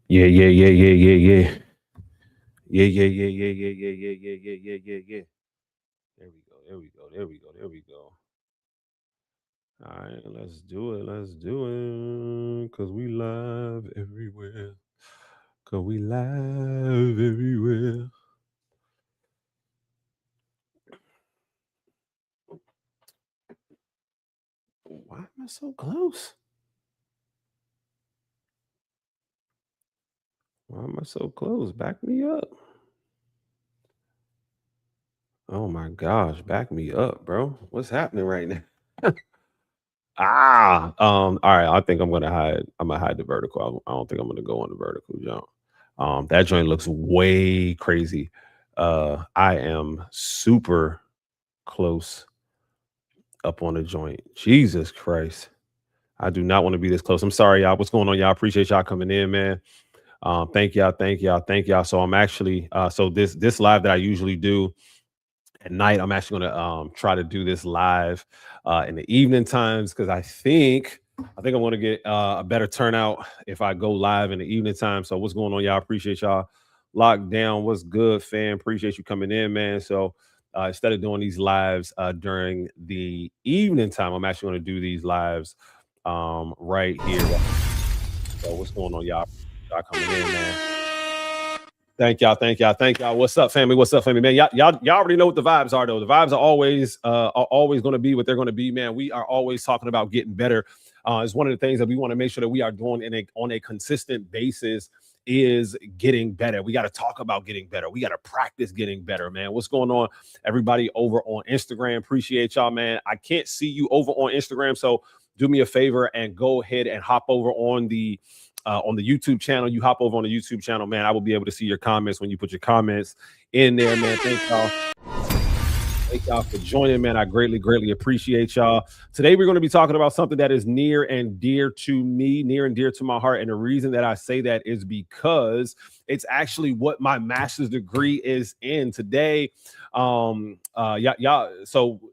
Yeah, yeah, yeah, yeah, yeah, yeah. Yeah, yeah, yeah, yeah, yeah, yeah, yeah, yeah, yeah, yeah, yeah, yeah. There we go. There we go. There we go. There we go. All right, let's do it. Let's do it. Cause we live everywhere. Cause we live everywhere. Why am I so close? Why am I so close? Back me up. Oh my gosh, back me up, bro. What's happening right now? All right. I think I'm gonna hide. I'm gonna hide the vertical. I don't think I'm gonna go on the vertical jump. That joint looks way crazy. I am super close up on the joint. Jesus Christ. I do not want to be this close. I'm sorry, y'all. What's going on, y'all? Appreciate y'all coming in, man. Thank y'all, thank y'all, thank y'all. So I'm actually so this live that I usually do at night, I'm actually gonna try to do this live in the evening times because I think I'm gonna get a better turnout if I go live in the evening time. So what's going on, y'all? Appreciate y'all. Locked down. What's good, fam? Appreciate you coming in, man. So instead of doing these lives during the evening time, I'm actually gonna do these lives right here. So what's going on, y'all? Y'all coming in, man. Thank y'all, thank y'all, thank y'all. What's up, family? What's up, family, man? Y'all already know what the vibes are, though. The vibes are always going to be what they're going to be, man. We are always talking about getting better. It's one of the things that we want to make sure that we are doing on a consistent basis is getting better. We got to talk about getting better. We got to practice getting better, man. What's going on, everybody over on Instagram? Appreciate y'all, man. I can't see you over on Instagram, so do me a favor and go ahead and hop over on the YouTube channel. You hop over on the YouTube channel, man. I will be able to see your comments when you put your comments in there, man. Thank y'all. Thank y'all for joining, man. I greatly, greatly appreciate y'all. Today, we're going to be talking about something that is near and dear to me, near and dear to my heart. And the reason that I say that is because it's actually what my master's degree is in today. So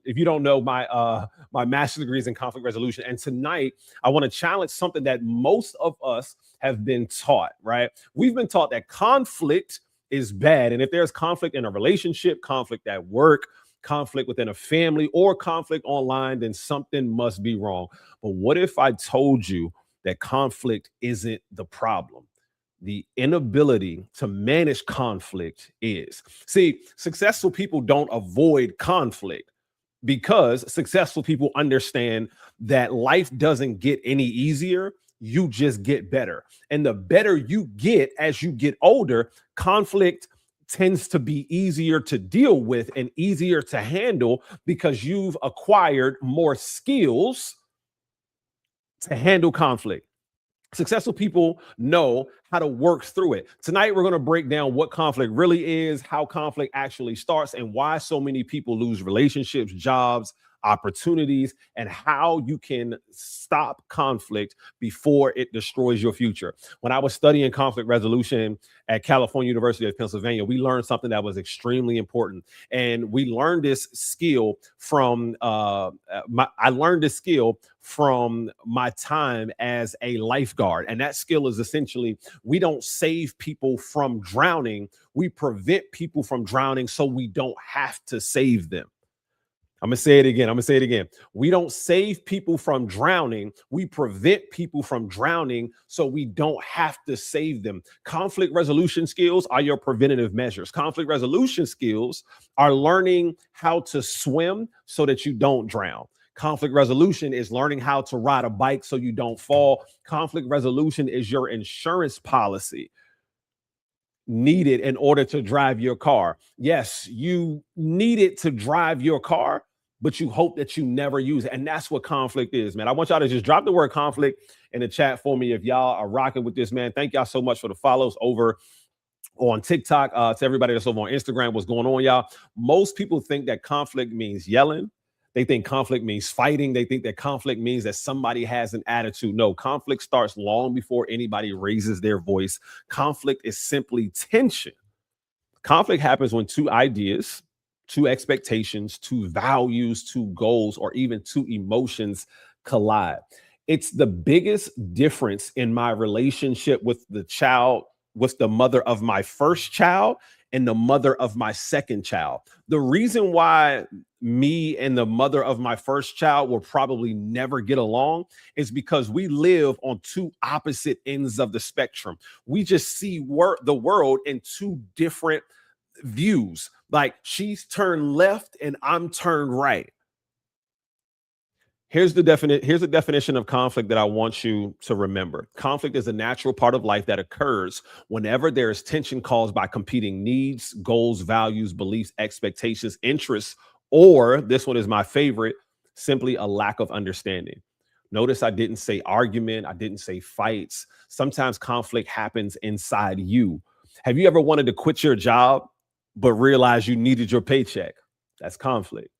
if you don't know, my master's degree is in conflict resolution. And tonight, I want to challenge something that most of us have been taught, right? We've been taught that conflict is bad. And if there's conflict in a relationship, conflict at work, conflict within a family, or conflict online, then something must be wrong. But what if I told you that conflict isn't the problem? The inability to manage conflict is. See, successful people don't avoid conflict because successful people understand that life doesn't get any easier. You just get better. And the better you get as you get older, conflict tends to be easier to deal with and easier to handle because you've acquired more skills to handle conflict. Successful people know how to work through it. Tonight, we're going to break down what conflict really is, how conflict actually starts, and why so many people lose relationships, jobs, opportunities, and how you can stop conflict before it destroys your future. When I was studying conflict resolution at California University of Pennsylvania, we learned something that was extremely important. And we learned this skill from I learned this skill from my time as a lifeguard. And that skill is essentially we don't save people from drowning, we prevent people from drowning so we don't have to save them. I'm gonna say it again. I'm gonna say it again. We don't save people from drowning. We prevent people from drowning so we don't have to save them. Conflict resolution skills are your preventative measures. Conflict resolution skills are learning how to swim so that you don't drown. Conflict resolution is learning how to ride a bike so you don't fall. Conflict resolution is your insurance policy needed in order to drive your car. Yes, you need it to drive your car, but you hope that you never use it. And that's what conflict is, man. I want y'all to just drop the word conflict in the chat for me if y'all are rocking with this, man. Thank y'all so much for the follows over on TikTok. To everybody that's over on Instagram, what's going on, y'all? Most people think that conflict means yelling. They think conflict means fighting. They think that conflict means that somebody has an attitude. No, conflict starts long before anybody raises their voice. Conflict is simply tension. Conflict happens when two ideas, two expectations, two values, two goals, or even two emotions collide. It's the biggest difference in my relationship with the child, with the mother of my first child and the mother of my second child. The reason why me and the mother of my first child will probably never get along is because we live on two opposite ends of the spectrum. We just see the world in two different views. Like she's turned left and I'm turned right. Here's the definition of conflict that I want you to remember. Conflict is a natural part of life that occurs whenever there is tension caused by competing needs, goals, values, beliefs, expectations, interests, or this one is my favorite, simply a lack of understanding. Notice I didn't say argument, I didn't say fights. Sometimes conflict happens inside you. Have you ever wanted to quit your job but realized you needed your paycheck? That's conflict.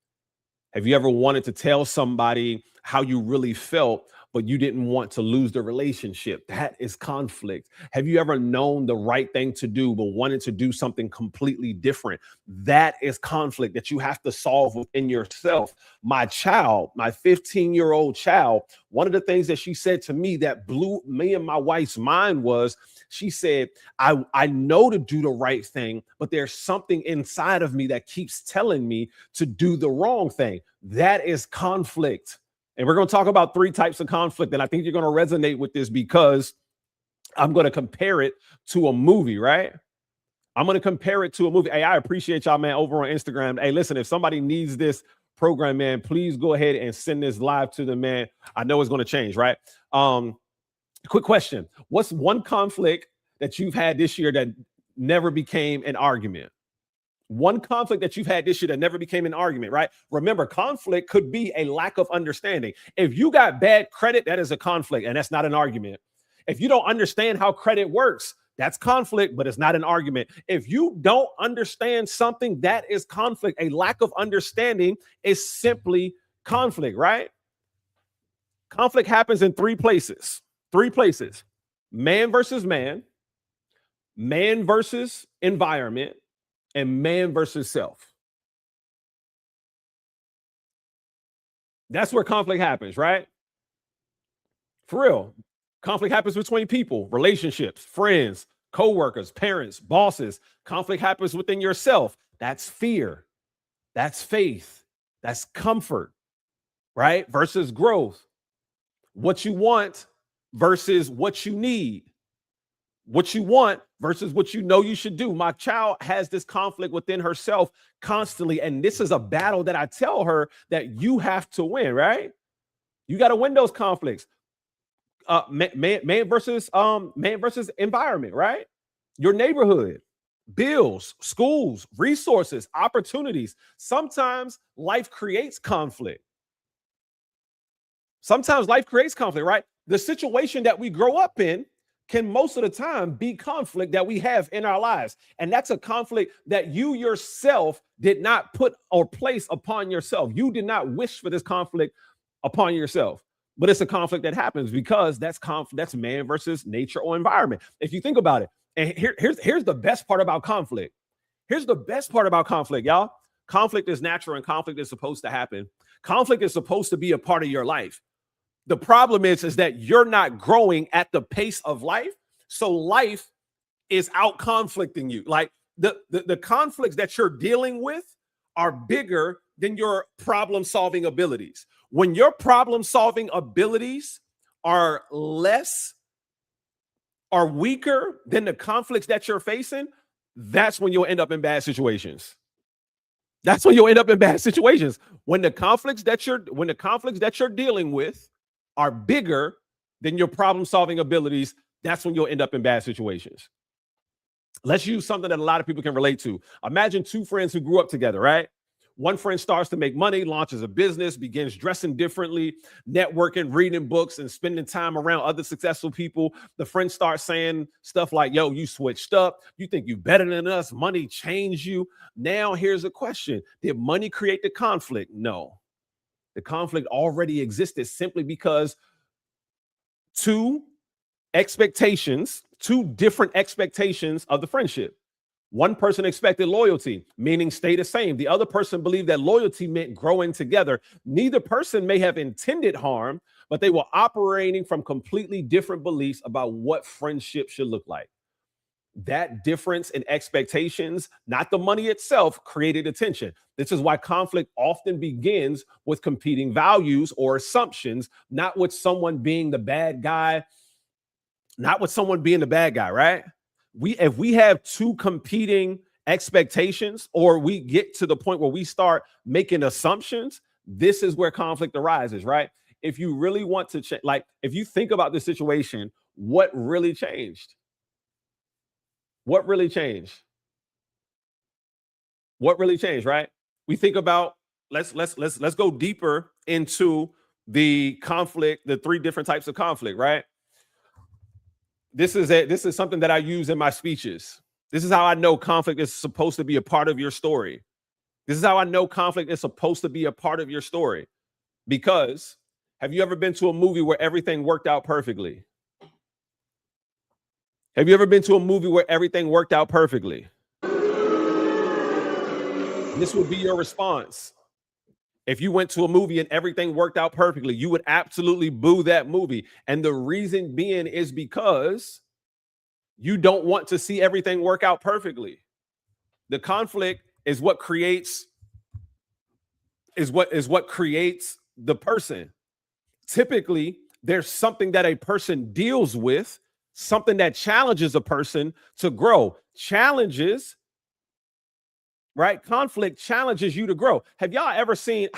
Have you ever wanted to tell somebody how you really felt, but you didn't want to lose the relationship? That is conflict. Have you ever known the right thing to do, but wanted to do something completely different? That is conflict that you have to solve within yourself. My child, my 15-year-old child, one of the things that she said to me that blew me and my wife's mind was, she said, I know to do the right thing, but there's something inside of me that keeps telling me to do the wrong thing. That is conflict. And we're going to talk about 3 types of conflict. And I think you're going to resonate with this because I'm going to compare it to a movie, right? I'm going to compare it to a movie. Hey, I appreciate y'all, man, over on Instagram. Hey, listen, if somebody needs this program, man, please go ahead and send this live to them, man. I know it's going to change, right? Quick question. What's one conflict that you've had this year that never became an argument? One conflict that you've had this year that never became an argument, right? Remember, conflict could be a lack of understanding. If you got bad credit, that is a conflict, and that's not an argument. If you don't understand how credit works, that's conflict, but it's not an argument. If you don't understand something, that is conflict. A lack of understanding is simply conflict, right? Conflict happens in 3 places. 3 places. Man versus man, man versus environment, and man versus self. That's where conflict happens, right? For real. Conflict happens between people, relationships, friends, co-workers, parents, bosses. Conflict happens within yourself. That's fear. That's faith. That's comfort, right? Versus growth. What you want versus what you need. What you want versus what you know you should do. My child has this conflict within herself constantly. And this is a battle that I tell her that you have to win, right? You got to win those conflicts. Man versus environment, right? Your neighborhood, bills, schools, resources, opportunities. Sometimes life creates conflict. Sometimes life creates conflict, right? The situation that we grow up in can most of the time be conflict that we have in our lives. And that's a conflict that you yourself did not put or place upon yourself. You did not wish for this conflict upon yourself, but it's a conflict that happens because that's man versus nature or environment. If you think about it, and here's the best part about conflict. Here's the best part about conflict, y'all. Conflict is natural and conflict is supposed to happen. Conflict is supposed to be a part of your life. The problem is that you're not growing at the pace of life. So life is out conflicting you. Like the conflicts that you're dealing with are bigger than your problem solving abilities. When your problem solving abilities are weaker than the conflicts that you're facing, that's when you'll end up in bad situations. That's when you'll end up in bad situations. When the conflicts that you're dealing with are bigger than your problem solving abilities, that's when you'll end up in bad situations. Let's use something that a lot of people can relate to. Imagine 2 friends who grew up together, right? One friend starts to make money, launches a business, begins dressing differently, networking, reading books, and spending time around other successful people. The friend starts saying stuff like, yo, you switched up. You think you're better than us. Money changed you. Now, here's a question. Did money create the conflict? No. The conflict already existed simply because 2 different expectations of the friendship. One person expected loyalty, meaning stay the same. The other person believed that loyalty meant growing together. Neither person may have intended harm, but they were operating from completely different beliefs about what friendship should look like. That difference in expectations, not the money itself, created a tension. This is why conflict often begins with competing values or assumptions, not with someone being the bad guy, right? If we have two competing expectations, or we get to the point where we start making assumptions, this is where conflict arises, right? If you really want to change, like if you think about the situation, what really changed? What really changed? What really changed, right? We think about, let's go deeper into the conflict, the three different types of conflict, right? This is something that I use in my speeches. This is how I know conflict is supposed to be a part of your story. This is how I know conflict is supposed to be a part of your story. Because have you ever been to a movie where everything worked out perfectly? Have you ever been to a movie where everything worked out perfectly? This would be your response. If you went to a movie and everything worked out perfectly, you would absolutely boo that movie. And the reason being is because you don't want to see everything work out perfectly. The conflict is what creates the person. Typically, there's something that a person deals with, something that challenges a person to grow. Challenges, right? Conflict challenges you to grow. Have y'all ever seen,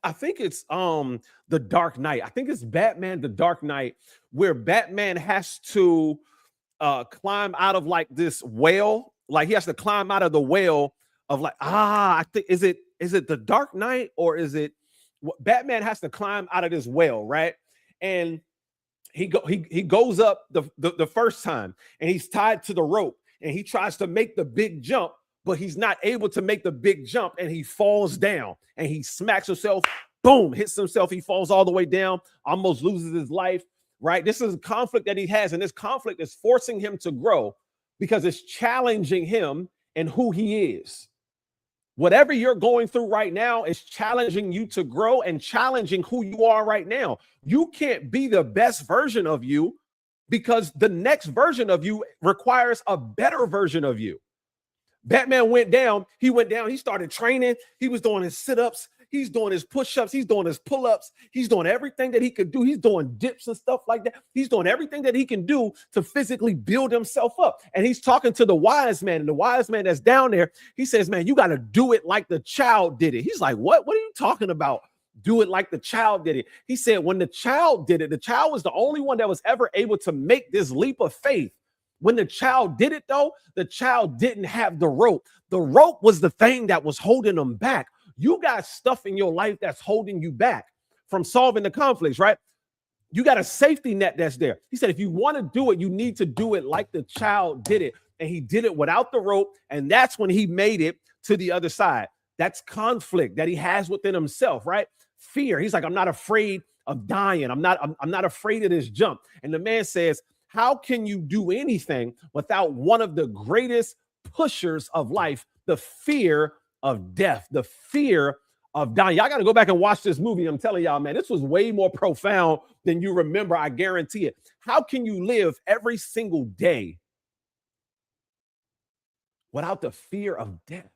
I think it's The Dark Knight. I think it's Batman The Dark Knight, where Batman has to climb out of like this whale. Like he has to climb out of the whale of like, I think, is it The Dark Knight, or is it Batman has to climb out of this whale, right? And he goes up the first time, and he's tied to the rope, and he tries to make the big jump, but he's not able to make the big jump, and he falls down, and he smacks himself, boom, hits himself, he falls all the way down, almost loses his life, right? This is a conflict that he has, and this conflict is forcing him to grow because it's challenging him and who he is. Whatever you're going through right now is challenging you to grow and challenging who you are right now. You can't be the best version of you because the next version of you requires a better version of you. Batman went down, he started training, he was doing his sit-ups, he's doing his push-ups, he's doing his pull-ups, he's doing everything that he could do, he's doing dips and stuff like that, he's doing everything that he can do to physically build himself up. And he's talking to the wise man, and the wise man that's down there, he says, man, you got to do it like the child did it. He's like, what are you talking about? Do it like the child did it. He said, when the child did it, the child was the only one that was ever able to make this leap of faith. When the child did it, though, the child didn't have the rope. The rope was the thing that was holding them back. You got stuff in your life that's holding you back from solving the conflicts, right? You got a safety net that's there. He said, if you want to do it, you need to do it like the child did it. And he did it without the rope. And that's when he made it to the other side. That's conflict that he has within himself, right? Fear. He's like, I'm not afraid of dying. I'm not afraid of this jump. And the man says, how can you do anything without one of the greatest pushers of life, the fear of death, the fear of dying? Y'all got to go back and watch this movie. I'm telling y'all, man, this was way more profound than you remember. I guarantee it. How can you live every single day without the fear of death?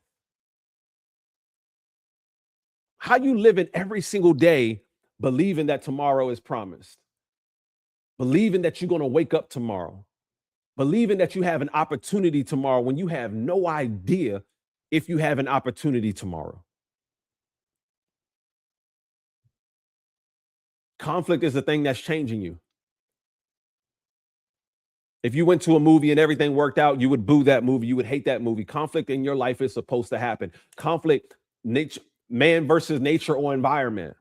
How you living every single day believing that tomorrow is promised? Believing that you're going to wake up tomorrow, believing that you have an opportunity tomorrow when you have no idea if you have an opportunity tomorrow. Conflict is the thing that's changing you. If you went to a movie and everything worked out, you would boo that movie. You would hate that movie. Conflict in your life is supposed to happen. Conflict, nature, man versus nature or environment.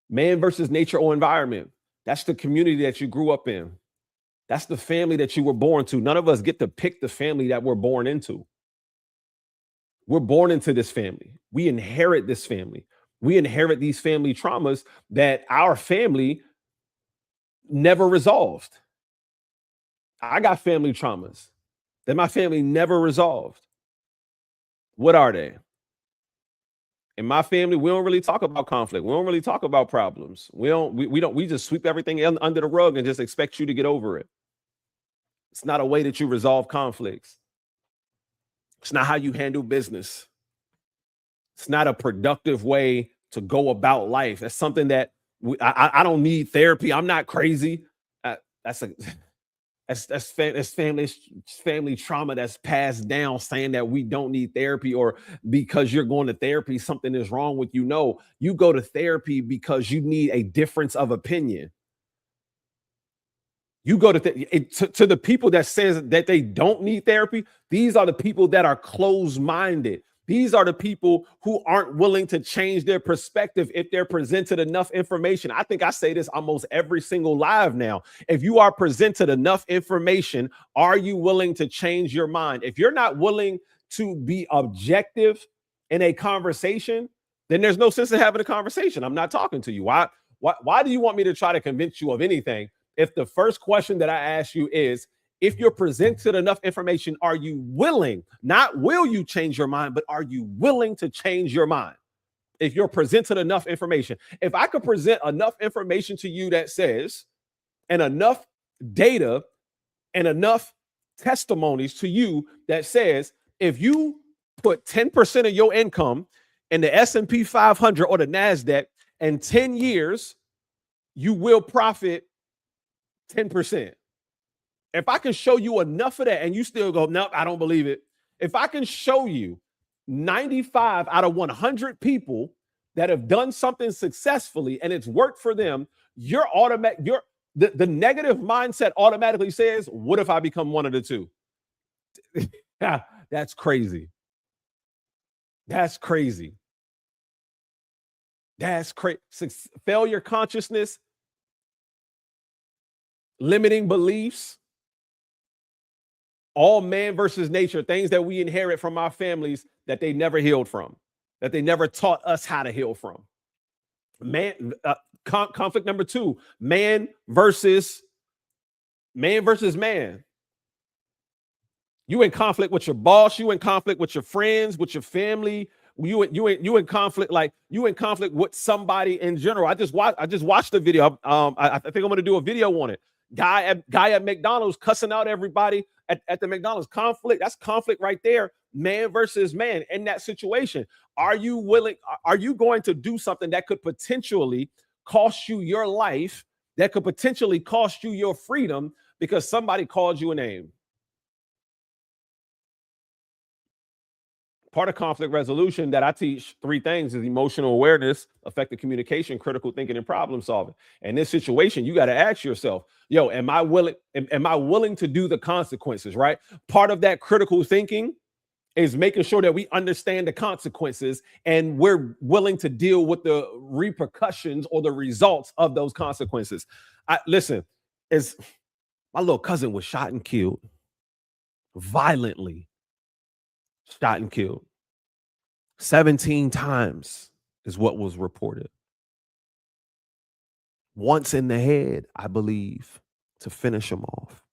Man versus nature or environment. That's the community that you grew up in. That's the family that you were born to. None of us get to pick the family that we're born into. We're born into this family. We inherit this family. We inherit these family traumas that our family never resolved. I got family traumas that my family never resolved. What are they? In my family, we don't really talk about conflict. We don't really talk about problems. We just sweep everything under the rug and just expect you to get over it. It's not a way that you resolve conflicts. It's not how you handle business. It's not a productive way to go about life. That's something that I don't need therapy. I'm not crazy. That's family trauma that's passed down, saying that we don't need therapy, or because you're going to therapy, something is wrong with you. No, you go to therapy because you need a difference of opinion. You go to the people that says that they don't need therapy. These are the people that are closed-minded. These are the people who aren't willing to change their perspective if they're presented enough information. I think I say this almost every single live now. If you are presented enough information, are you willing to change your mind? If you're not willing to be objective in a conversation, then there's no sense in having a conversation. I'm not talking to you. Why do you want me to try to convince you of anything if the first question that I ask you is, if you're presented enough information, are you willing, not will you change your mind, but are you willing to change your mind? If you're presented enough information, if I could present enough information to you that says, and enough data and enough testimonies to you that says, if you put 10% of your income in the S&P 500 or the NASDAQ, in 10 years, you will profit 10%. If I can show you enough of that and you still go, nope, I don't believe it. If I can show you 95 out of 100 people that have done something successfully and it's worked for them, the negative mindset automatically says, what if I become one of the two? That's crazy. That's crazy. That's crazy. Failure consciousness, limiting beliefs, all man versus nature, things that we inherit from our families that they never healed from, that they never taught us how to heal from. Conflict number 2, man versus man. You in conflict with your boss, you in conflict with your friends, with your family, you in conflict, like you in conflict with somebody in general. I just watched the video. I think I'm going to do a video on it. Guy at McDonald's cussing out everybody at the McDonald's. Conflict, that's conflict right there. Man versus man in that situation. Are you willing? Are you going to do something that could potentially cost you your life, that could potentially cost you your freedom because somebody called you a name? Part of conflict resolution that I teach 3 things is emotional awareness, effective communication, critical thinking, and problem solving. In this situation, you got to ask yourself, yo, am I willing to do the consequences, right? Part of that critical thinking is making sure that we understand the consequences and we're willing to deal with the repercussions or the results of those consequences. Listen, my little cousin was shot and killed, violently shot and killed. 17 times is what was reported. Once in the head, I believe, to finish him off.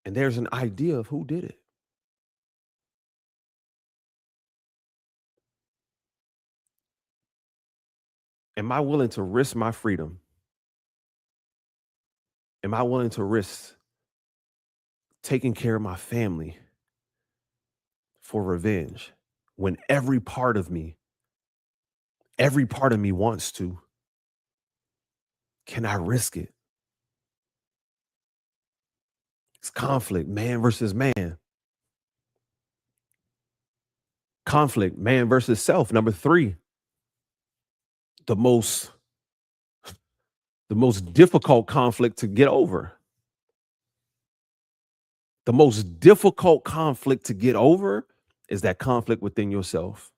And there's an idea of who did it. Am I willing to risk my freedom? Am I willing to risk taking care of my family for revenge when every part of me wants to? Can I risk it? It's conflict, man versus man. Conflict, man versus self. Number 3, the most difficult conflict to get over. The most difficult conflict to get over is that conflict within yourself.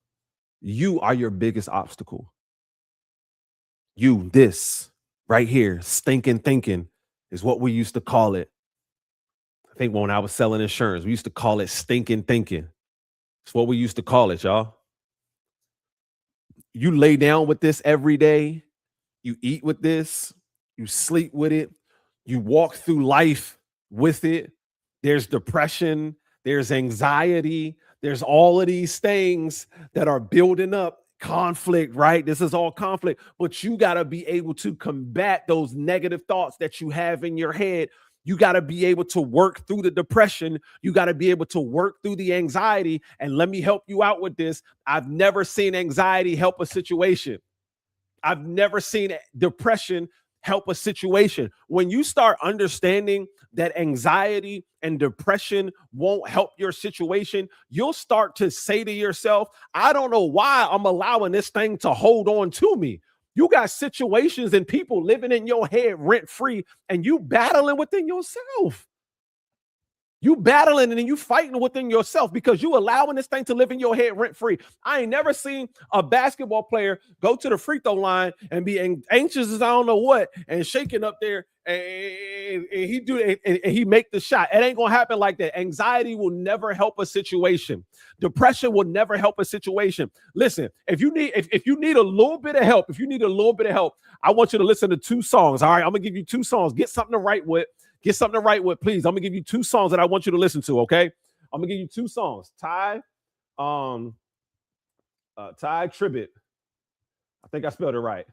You are your biggest obstacle. You, this right here, stinking thinking is what we used to call it. I think when I was selling insurance, we used to call it stinking thinking. It's what we used to call it, y'all. You lay down with this every day. You eat with this. You sleep with it. You walk through life with it. There's depression. There's anxiety. There's all of these things that are building up conflict, right? This is all conflict, but you got to be able to combat those negative thoughts that you have in your head. You got to be able to work through the depression. You got to be able to work through the anxiety. And let me help you out with this. I've never seen anxiety help a situation. I've never seen depression help a situation. When you start understanding that anxiety and depression won't help your situation, you'll start to say to yourself, I don't know why I'm allowing this thing to hold on to me. You got situations and people living in your head rent free, and you battling within yourself. You battling and then you fighting within yourself because you allowing this thing to live in your head rent free. I ain't never seen a basketball player go to the free throw line and be anxious as I don't know what and shaking up there and he do it and he make the shot. It ain't gonna happen like that. Anxiety will never help a situation. Depression will never help a situation. Listen, if you need a little bit of help, I want you to listen to 2 songs. All right, I'm gonna give you 2 songs. Get something to write with. Get something to write with, please. I'm gonna give you 2 songs that I want you to listen to. Okay, I'm gonna give you 2 songs. Ty Tribbett. I think I spelled it right.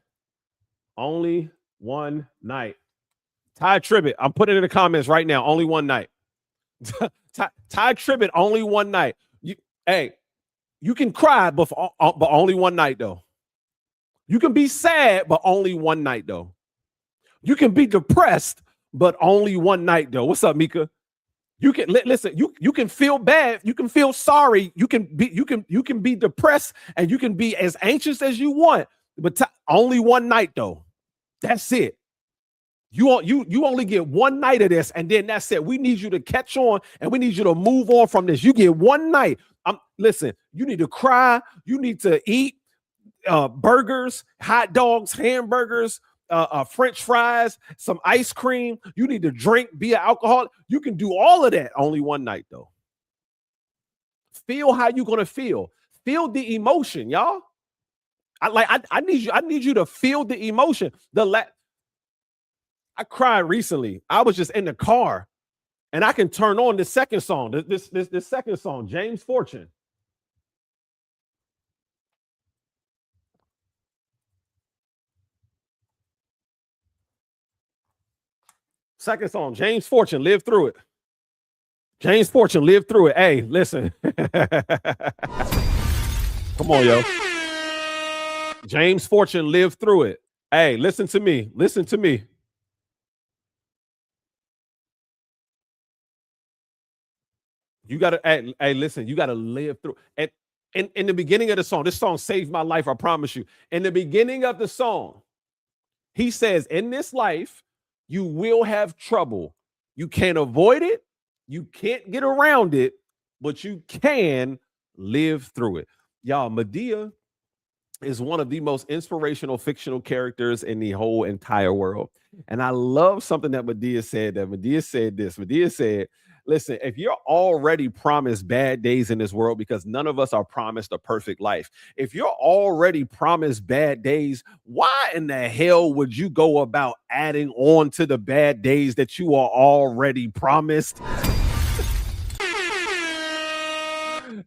Only One Night. Ty Tribbett. I'm putting it in the comments right now. Only One Night. Ty Tribbett. Only One Night. You can cry, but only one night though. You can be sad, but only one night though. You can be depressed, but only one night though. What's up, Mika? You can listen. You can feel bad. You can feel sorry. You can be depressed, and you can be as anxious as you want. But only one night though. That's it. You only get one night of this, and then that's it. We need you to catch on, and we need you to move on from this. You get one night. Listen. You need to cry. You need to eat burgers, hot dogs, hamburgers. French fries, some ice cream. You need to drink, be an alcoholic. You can do all of that only one night though. Feel how you're gonna feel. Feel the emotion, y'all. I need you to feel the emotion. I cried recently. I was just in the car, and I can turn on the second song. This second song, James Fortune. Second song, James Fortune, Live Through It. James Fortune, Live Through It. Hey, listen. Come on, yo. James Fortune, Live Through It. Hey, listen to me. Listen to me. You gotta, hey, listen, you gotta live through. And in the beginning of the song, this song saved my life, I promise you. In the beginning of the song, he says, in this life, you will have trouble. You can't avoid it. You can't get around it, but you can live through it. Y'all, Madea is one of the most inspirational fictional characters in the whole entire world. And I love something that Madea said. Madea said, listen, if you're already promised bad days in this world, because none of us are promised a perfect life. If you're already promised bad days, why in the hell would you go about adding on to the bad days that you are already promised?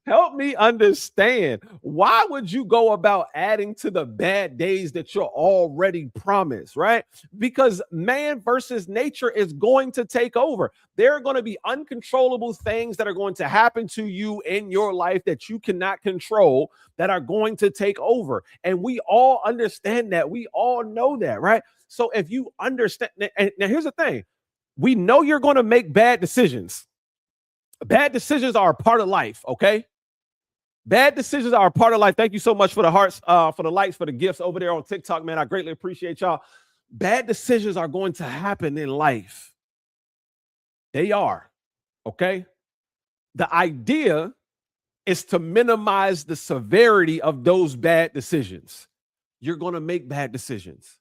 Help me understand. Why would you go about adding to the bad days that you're already promised, right? Because man versus nature is going to take over. There are going to be uncontrollable things that are going to happen to you in your life that you cannot control that are going to take over. And we all understand that. We all know that, right? So if you understand, and now here's the thing. We know you're going to make bad decisions. Bad decisions are a part of life, okay? Bad decisions are a part of life. Thank you so much for the hearts, for the likes, for the gifts over there on TikTok, man. I greatly appreciate y'all. Bad decisions are going to happen in life. They are, okay? The idea is to minimize the severity of those bad decisions. You're going to make bad decisions.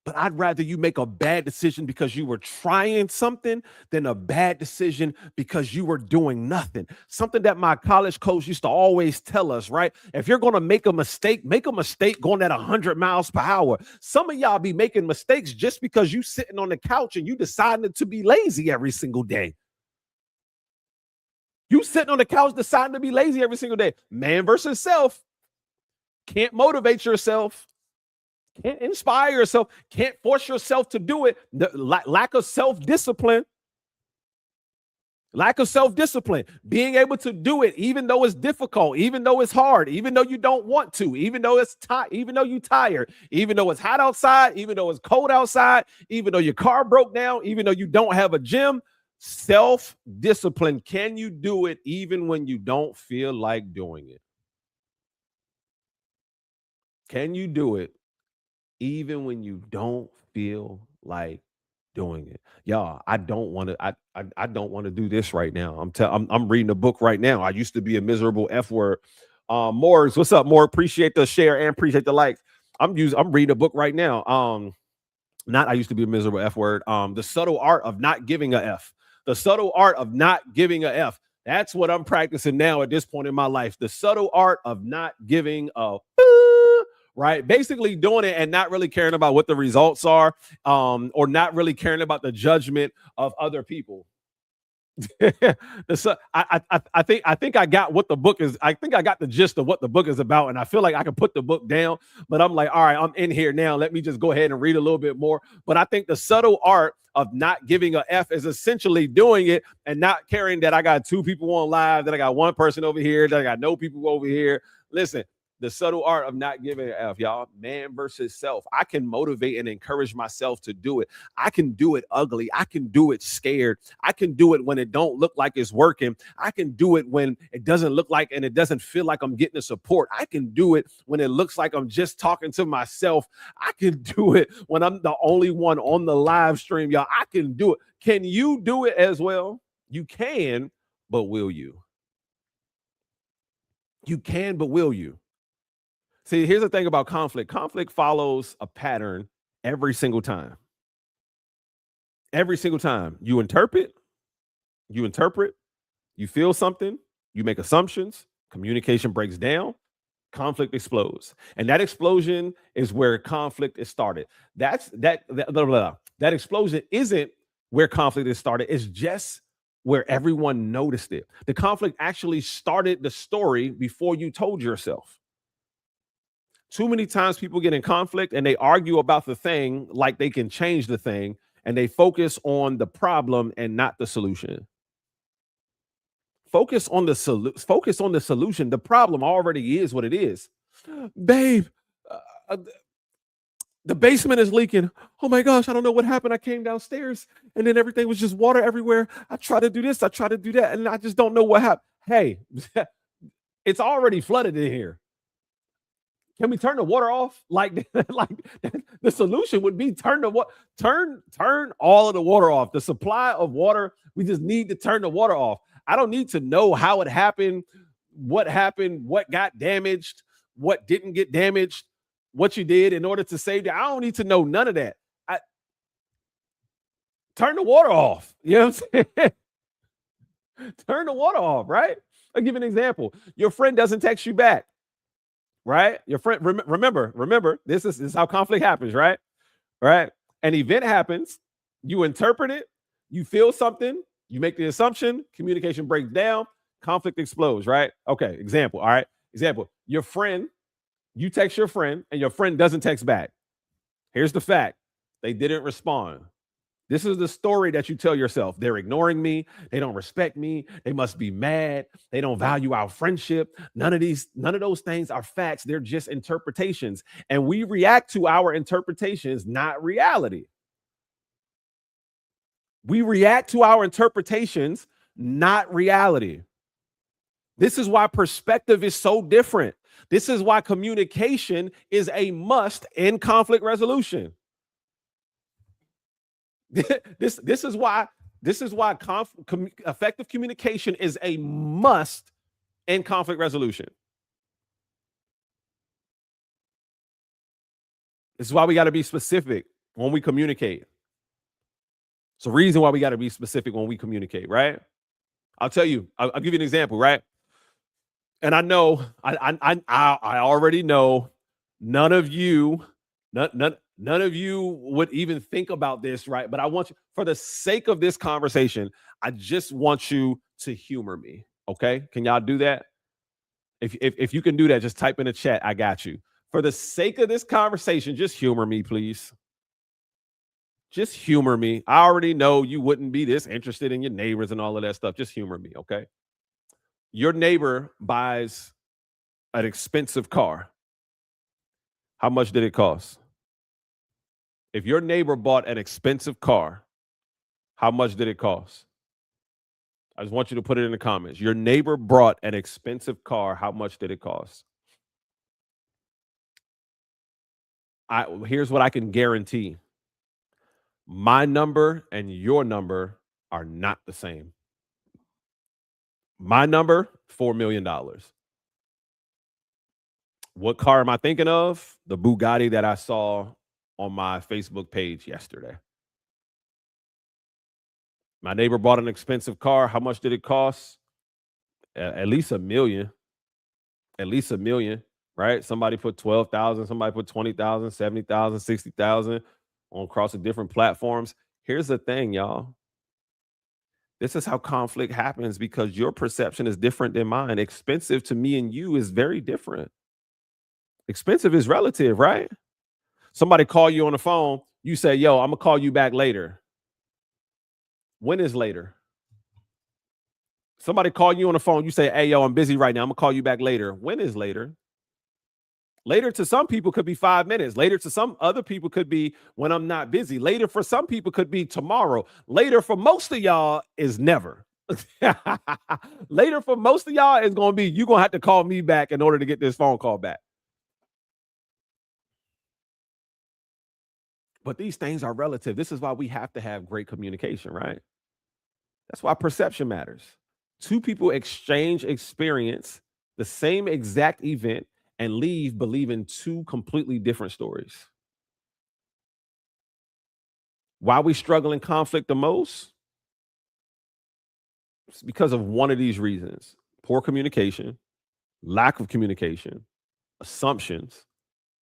But I'd rather you make a bad decision because you were trying something than a bad decision because you were doing nothing. Something that my college coach used to always tell us, right? If you're going to make a mistake going at 100 miles per hour. Some of y'all be making mistakes just because you sitting on the couch and you decided to be lazy every single day. You sitting on the couch deciding to be lazy every single day. Man versus self. Can't motivate yourself. Can't inspire yourself. Can't force yourself to do it. The lack of self-discipline. Lack of self-discipline, being able to do it, even though it's difficult, even though it's hard, even though you don't want to, even though it's even though you're tired, even though it's hot outside, even though it's cold outside, even though your car broke down, even though you don't have a gym. Self-discipline. Can you do it even when you don't feel like doing it? Can you do it even when you don't feel like doing it? Y'all, I don't want to. I don't want to do this right now. I'm reading a book right now. I used to be a miserable F word. Morgs, what's up, Morg? Appreciate the share and appreciate the likes. I'm reading a book right now. Not I used to be a miserable F word. The subtle art of not giving a F. The subtle art of not giving a F. That's what I'm practicing now at this point in my life. The subtle art of not giving a right? Basically doing it and not really caring about what the results are, or not really caring about the judgment of other people. I think I got what the book is. I think I got the gist of what the book is about, and I feel like I can put the book down. But I'm like, all right, I'm in here now. Let me just go ahead and read a little bit more. But I think the subtle art of not giving a F is essentially doing it and not caring that I got 2 people on live, that I got 1 person over here, that I got no people over here. Listen. The subtle art of not giving an F, y'all. Man versus self. I can motivate and encourage myself to do it. I can do it ugly. I can do it scared. I can do it when it don't look like it's working. I can do it when it doesn't look like and it doesn't feel like I'm getting the support. I can do it when it looks like I'm just talking to myself. I can do it when I'm the only one on the live stream, y'all. I can do it. Can you do it as well? You can, but will you? You can, but will you? See, here's the thing about conflict. Conflict follows a pattern every single time. Every single time. You interpret, you feel something, you make assumptions, communication breaks down, conflict explodes. And that explosion is where conflict is started. That explosion isn't where conflict is started. It's just where everyone noticed it. The conflict actually started the story before you told yourself. Too many times people get in conflict and they argue about the thing like they can change the thing, and they focus on the problem and not the solution. Focus on the solution. The problem already is what it is. Babe, the basement is leaking. Oh my gosh, I don't know what happened. I came downstairs and then everything was just water everywhere. I tried to do this, I tried to do that, and I just don't know what happened. Hey, it's already flooded in here. Can we turn the water off? Like the solution would be turn all of the water off. The supply of water, we just need to turn the water off. I don't need to know how it happened, what got damaged, what didn't get damaged, what you did in order to save that. I don't need to know none of that. Turn the water off. You know what I'm saying? Turn the water off, right? I'll give you an example. Your friend doesn't text you back. Right? Your friend, remember, this is how conflict happens, right? Right? An event happens, you interpret it, you feel something, you make the assumption, communication breaks down, conflict explodes, right? Okay, example, all right? Example, your friend, you text your friend, and your friend doesn't text back. Here's the fact. They didn't respond. This is the story that you tell yourself. They're ignoring me. They don't respect me. They must be mad. They don't value our friendship. None of those things are facts. They're just interpretations. And we react to our interpretations, not reality. We react to our interpretations, not reality. This is why perspective is so different. This is why communication is a must in conflict resolution. This is why effective communication is a must in conflict resolution. This is why we got to be specific when we communicate. It's the reason why we got to be specific when we communicate, right? I'll tell you. I'll give you an example, right? And I know I already know none of you would even think about this, right? But I want you, for the sake of this conversation, I just want you to humor me, Okay, can y'all do that? If you can do that, just type in the chat. I got you. For the sake of this conversation, just humor me, please. Just humor me. I already know you wouldn't be this interested in your neighbors and all of that stuff. Just humor me, okay? Your neighbor buys an expensive car. How much did it cost? If your neighbor bought an expensive car, how much did it cost? I just want you to put it in the comments. Your neighbor brought an expensive car. How much did it cost? Here's what I can guarantee. My number and your number are not the same. My number, $4 million. What car am I thinking of? The Bugatti that I saw on my Facebook page yesterday. My neighbor bought an expensive car. How much did it cost? At least $1 million. At least $1 million, right? Somebody put 12,000, somebody put 20,000, 70,000, 60,000 on across the different platforms. Here's the thing, y'all. This is how conflict happens because your perception is different than mine. Expensive to me and you is very different. Expensive is relative, right? Somebody call you on the phone, you say, yo, I'm gonna call you back later. When is later? Somebody call you on the phone, you say, hey, yo, I'm busy right now. I'm gonna call you back later. When is later? Later to some people could be 5 minutes. Later to some other people could be when I'm not busy. Later for some people could be tomorrow. Later for most of y'all is never. Later for most of y'all is going to be, you're going to have to call me back in order to get this phone call back. But these things are relative. This is why we have to have great communication, right? That's why perception matters. Two people exchange experience the same exact event and leave believing two completely different stories. Why we struggle in conflict the most? It's because of one of these reasons: poor communication, lack of communication, assumptions,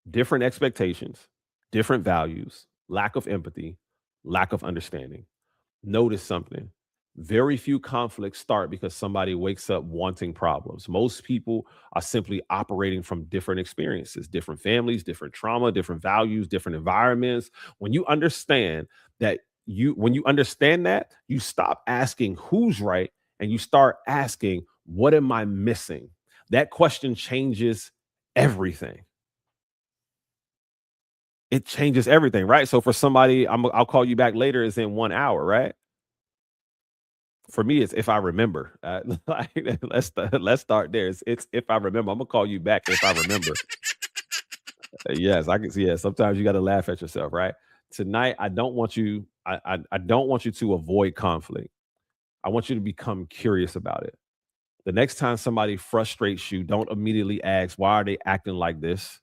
different expectations, different values, lack of empathy, lack of understanding. Notice something. Very few conflicts start because somebody wakes up wanting problems. Most people are simply operating from different experiences, different families, different trauma, different values, different environments. When you understand that, you stop asking who's right and you start asking, what am I missing? That question changes everything. It changes everything, right? So for somebody, I'll call you back later is in 1 hour, right? For me, it's if I remember. Let's start there. It's if I remember. I'm gonna call you back if I remember. Yes, I can see. Yeah, sometimes you got to laugh at yourself, right? Tonight, I don't want you. I don't want you to avoid conflict. I want you to become curious about it. The next time somebody frustrates you, don't immediately ask, why are they acting like this?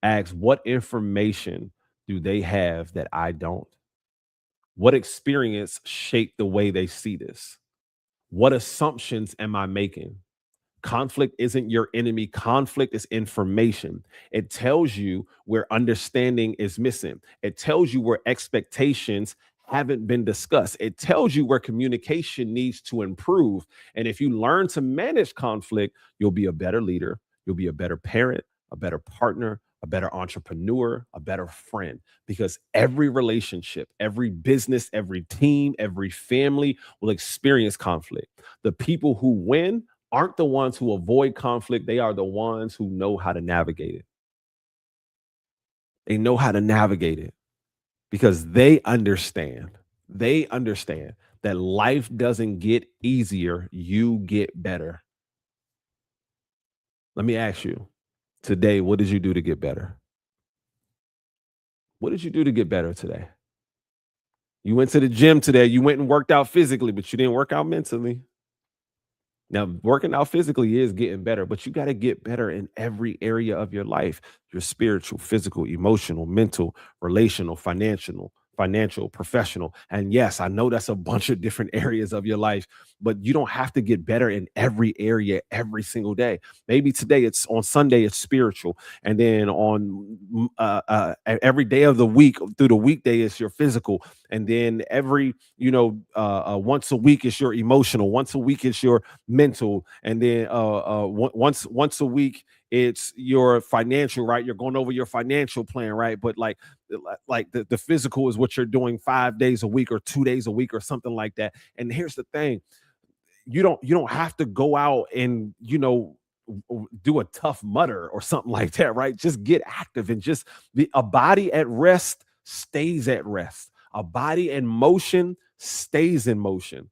Ask, what information do they have that I don't? What experience shaped the way they see this? What assumptions am I making? Conflict isn't your enemy. Conflict is information. It tells you where understanding is missing. It tells you where expectations haven't been discussed. It tells you where communication needs to improve. And if you learn to manage conflict, you'll be a better leader. You'll be a better parent, a better partner, a better entrepreneur, a better friend, because every relationship, every business, every team, every family will experience conflict. The people who win aren't the ones who avoid conflict. They are the ones who know how to navigate it. They know how to navigate it because they understand that life doesn't get easier. You get better. Let me ask you today, what did you do to get better? What did you do to get better today? You went to the gym today. You went and worked out physically, but you didn't work out mentally. Now, working out physically is getting better, but you got to get better in every area of your life: your spiritual, physical, emotional, mental, relational, financial, financial, professional. And yes, I know that's a bunch of different areas of your life, but you don't have to get better in every area every single day. Maybe today it's on Sunday, it's spiritual. And then on every day of the week through the weekday, it's your physical. And then every, once a week, it's your emotional. Once a week, it's your mental. And then once a week, it's your financial, right? You're going over your financial plan, right? But like the physical is what you're doing 5 days a week or 2 days a week or something like that. And here's the thing, you don't have to go out and do a tough mutter or something like that, right? Just get active and just be a body at rest stays at rest. A body in motion stays in motion.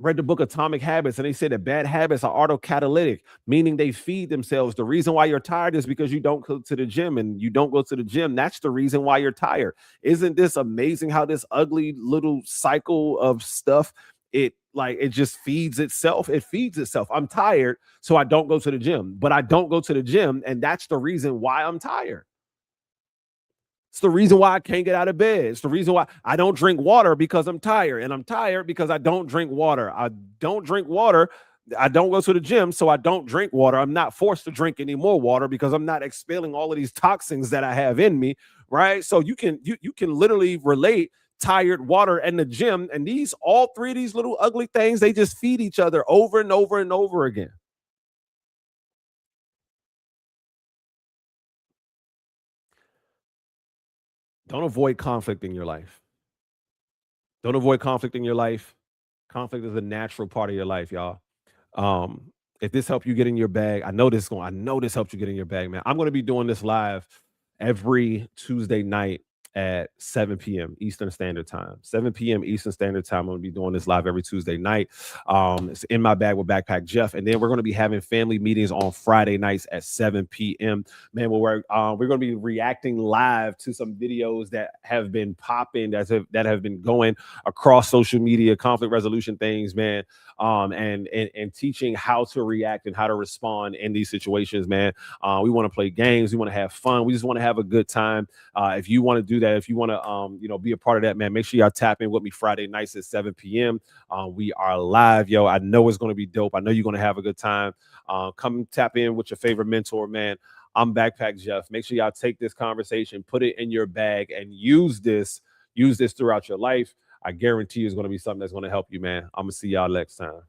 Read the book Atomic Habits, and they said that bad habits are autocatalytic, meaning they feed themselves. The reason why you're tired is because you don't go to the gym, and you don't go to the gym. That's the reason why you're tired. Isn't this amazing how this ugly little cycle of stuff, it just feeds itself? It feeds itself. I'm tired, so I don't go to the gym, but I don't go to the gym, and that's the reason why I'm tired. It's the reason why I can't get out of bed. It's the reason why I don't drink water, because I'm tired. And I'm tired because I don't drink water. I don't drink water. I don't go to the gym, so I don't drink water. I'm not forced to drink any more water because I'm not expelling all of these toxins that I have in me, right? So you can literally relate tired, water, and the gym. And all three of these little ugly things, they just feed each other over and over and over again. Don't avoid conflict in your life. Don't avoid conflict in your life. Conflict is a natural part of your life, y'all. If this helped you get in your bag, I know this helped you get in your bag, man. I'm gonna be doing this live every Tuesday night at 7 p.m. Eastern Standard Time. 7 p.m. Eastern Standard Time. I'm gonna be doing this live every Tuesday night. It's in my bag with Backpack Jeff, and then we're gonna be having family meetings on Friday nights at 7 p.m. Man, we're gonna be reacting live to some videos that have been popping, that have been going across social media, conflict resolution things, man. And teaching how to react and how to respond in these situations, man. We want to play games, we want to have fun, we just want to have a good time. If you want to do that, if you want to be a part of that, man, make sure y'all tap in with me Friday nights at 7 p.m. We are live, yo. I know it's going to be dope. I know you're going to have a good time. Come tap in with your favorite mentor, man. I'm Backpack Jeff. Make sure y'all take this conversation, put it in your bag, and use this throughout your life. I guarantee you it's going to be something that's going to help you, man. I'm going to see y'all next time.